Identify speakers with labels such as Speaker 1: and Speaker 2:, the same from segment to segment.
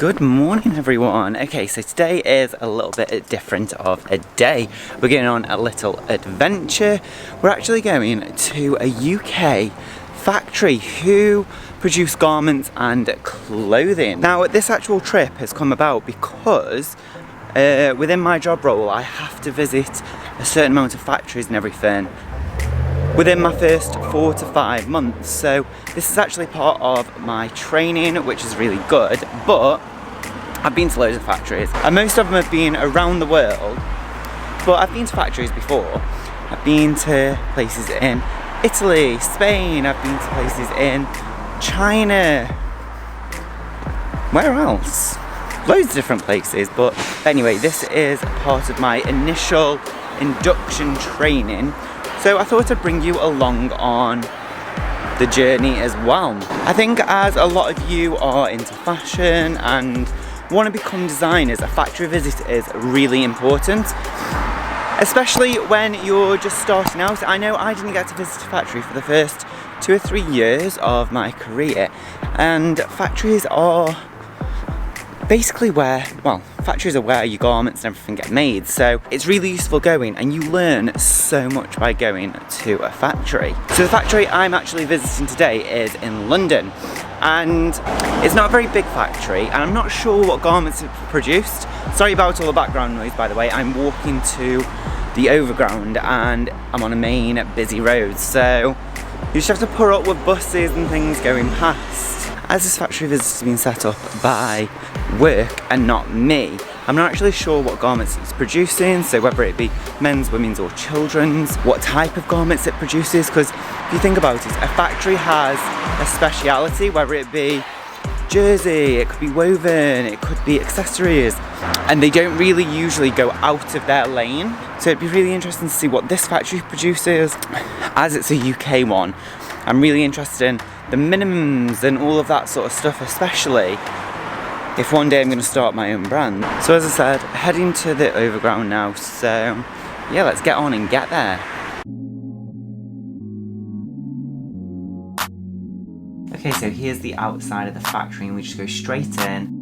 Speaker 1: Good morning everyone. Okay, so today is a little bit different of a day. We're going on a little adventure. We're actually going to a UK factory who produce garments and clothing. Now this actual trip has come about because within my job role I have to visit a certain amount of factories and everything within my first 4 to 5 months. So this is actually part of my training, which is really good, but I've been to loads of factories and most of them have been around the world, but I've been to factories before. I've been to places in Italy, Spain, I've been to places in China, where else? Loads of different places, but anyway, this is part of my initial induction training. So I thought I'd bring you along on the journey as well. I think as a lot of you are into fashion and want to become designers, a factory visit is really important. Especially when you're just starting out. I know I didn't get to visit a factory for the first 2 or 3 years of my career. And factories are basically where, well, factories are where your garments and everything get made, so it's really useful going, and you learn so much by going to a factory. So the factory I'm actually visiting today is in London, and it's not a very big factory, and I'm not sure what garments it's produced. Sorry about all the background noise, by the way. I'm walking to the overground and I'm on a main busy road, so you just have to put up with buses and things going past. As this factory visit has been set up by work and not me, I'm not actually sure what garments it's producing, so whether it be men's, women's or children's, what type of garments it produces, because if you think about it, a factory has a speciality, whether it be jersey, it could be woven, it could be accessories, and they don't really usually go out of their lane. So it'd be really interesting to see what this factory produces. As it's a UK one, I'm really interested in the minimums and all of that sort of stuff, especially if one day I'm going to start my own brand. So as I said, heading to the overground now, so yeah, let's get on and get there. Okay, so here's the outside of the factory and we just go straight in.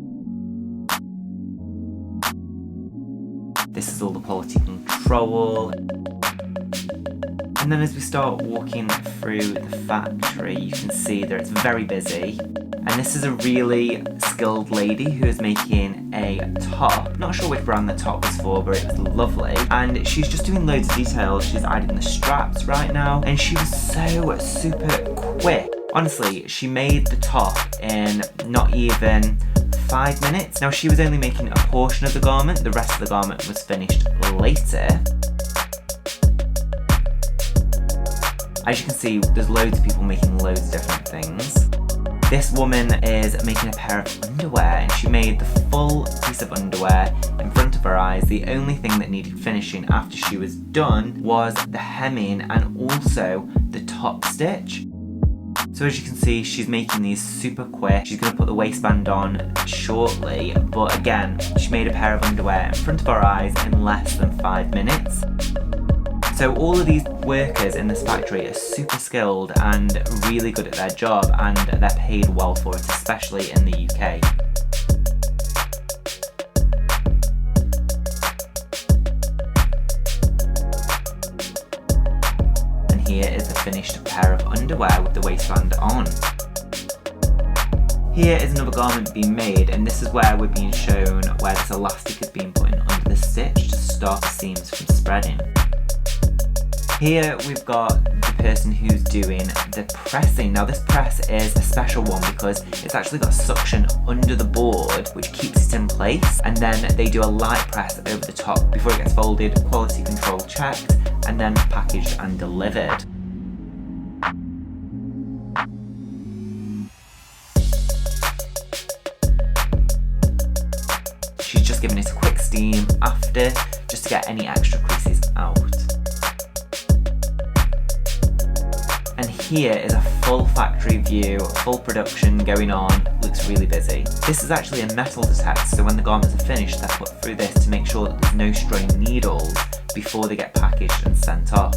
Speaker 1: This is all the quality control. And then as we start walking through the factory, you can see that it's very busy. And this is a really skilled lady who is making a top. Not sure which brand the top was for, but it was lovely. And she's just doing loads of details. She's adding the straps right now. And she was so super quick. Honestly, she made the top in not even 5 minutes. Now she was only making a portion of the garment. The rest of the garment was finished later. As you can see, there's loads of people making loads of different things. This woman is making a pair of underwear, and she made the full piece of underwear in front of her eyes. The only thing that needed finishing after she was done was the hemming and also the top stitch. So as you can see, she's making these super quick. She's going to put the waistband on shortly, but again, she made a pair of underwear in front of her eyes in less than 5 minutes. So all of these workers in this factory are super skilled and really good at their job, and they're paid well for it, especially in the UK. And here is the finished pair of underwear with the waistband on. Here is another garment being made, and this is where we're being shown where this elastic is being put in under the stitch to stop the seams from spreading. Here we've got the person who's doing the pressing. Now this press is a special one because it's actually got suction under the board which keeps it in place, and then they do a light press over the top before it gets folded, quality control checked, and then packaged and delivered. She's just giving it a quick steam after just to get any extra creases out. And here is a full factory view, full production going on, looks really busy. This is actually a metal detector, so when the garments are finished, they're put through this to make sure that there's no stray needles before they get packaged and sent off.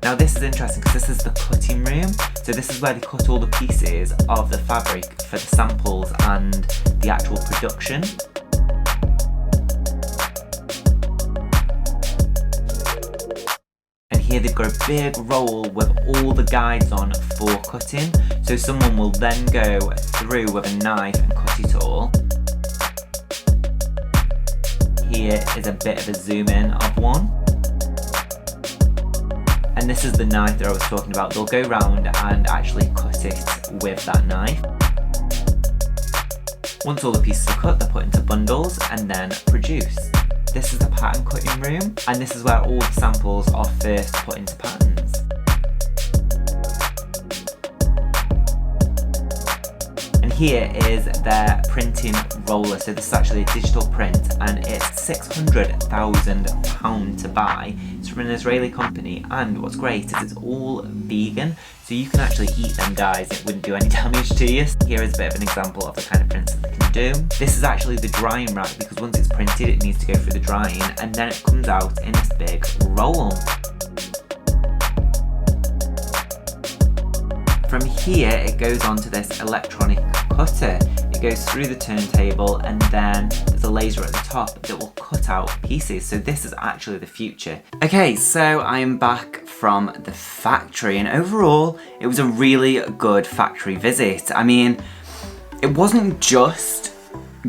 Speaker 1: Now this is interesting because this is the cutting room. So this is where they cut all the pieces of the fabric for the samples and the actual production. And here they've got a big roll with all the guides on for cutting. So someone will then go through with a knife and cut it all. Here is a bit of a zoom in of one. And this is the knife that I was talking about. They'll go round and actually cut it with that knife. Once all the pieces are cut, they're put into bundles and then produced. This is the pattern cutting room, and this is where all the samples are first put into patterns. And here is their printing roller. So this is actually a digital print, and it's £600,000 to buy. It's from an Israeli company, and what's great is it's all vegan, so you can actually eat them, guys. It wouldn't do any damage to you. Here is a bit of an example of the kind of prints that they can do. This is actually the drying rack, because once it's printed it needs to go through the drying, and then it comes out in this big roll. From here it goes on to this electronic cutter. It goes through the turntable, and then there's a laser at the top that will cut out pieces. So this is actually the future. Okay, so I am back from the factory, and overall it was a really good factory visit. I mean, it wasn't just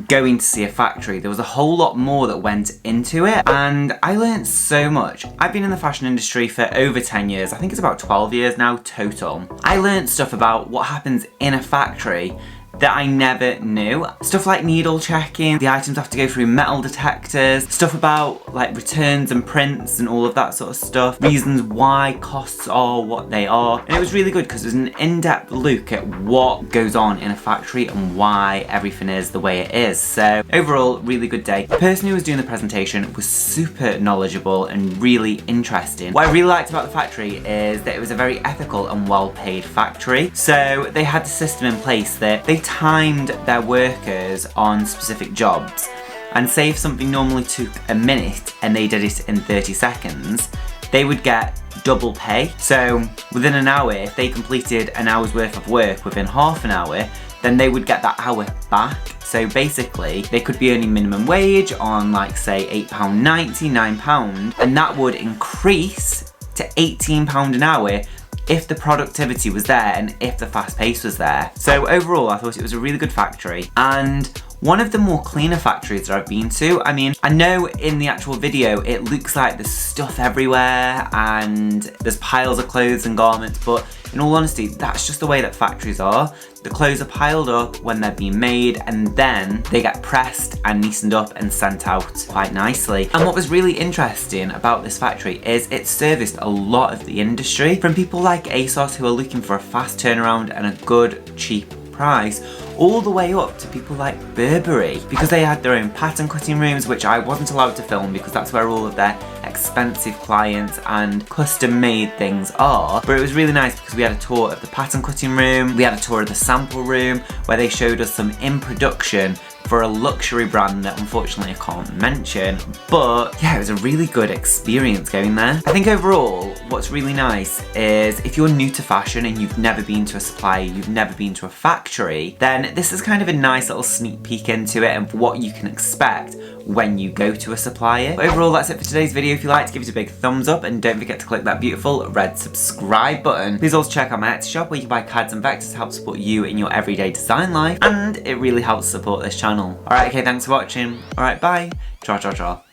Speaker 1: going to see a factory, there was a whole lot more that went into it, and I learned so much. I've been in the fashion industry for over 10 years, I think it's about 12 years now total. I learned stuff about what happens in a factory that I never knew. Stuff like needle checking, the items have to go through metal detectors, stuff about like returns and prints and all of that sort of stuff, reasons why costs are what they are. And it was really good because it was an in-depth look at what goes on in a factory and why everything is the way it is. So overall, really good day. The person who was doing the presentation was super knowledgeable and really interesting. What I really liked about the factory is that it was a very ethical and well-paid factory. So they had the system in place that they timed their workers on specific jobs, and say if something normally took a minute and they did it in 30 seconds, they would get double pay. So within an hour, if they completed an hour's worth of work within half an hour, then they would get that hour back. So basically, they could be earning minimum wage on like say £8.90, £9, and that would increase to £18 an hour if the productivity was there and if the fast pace was there. So overall, I thought it was a really good factory, and one of the more cleaner factories that I've been to. I mean, I know in the actual video it looks like there's stuff everywhere and there's piles of clothes and garments, but in all honesty, that's just the way that factories are. The clothes are piled up when they're being made, and then they get pressed and neatened up and sent out quite nicely. And what was really interesting about this factory is it serviced a lot of the industry, from people like ASOS who are looking for a fast turnaround and a good, cheap price, all the way up to people like Burberry, because they had their own pattern cutting rooms, which I wasn't allowed to film because that's where all of their expensive clients and custom made things are. But it was really nice because we had a tour of the pattern cutting room, we had a tour of the sample room where they showed us some in production for a luxury brand that unfortunately I can't mention, but yeah, it was a really good experience going there. I think overall, what's really nice is if you're new to fashion and you've never been to a supplier, you've never been to a factory, then this is kind of a nice little sneak peek into it and what you can expect when you go to a supplier. But overall, that's it for today's video. If you liked, give it a big thumbs up, and don't forget to click that beautiful red subscribe button. Please also check out my Etsy shop where you can buy cards and vectors to help support you in your everyday design life, and it really helps support this channel. Alright, okay, thanks for watching. Alright, bye. Ciao, ciao, ciao.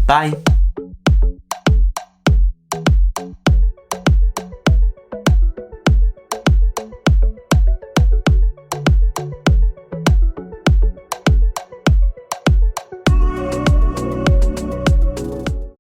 Speaker 1: Bye.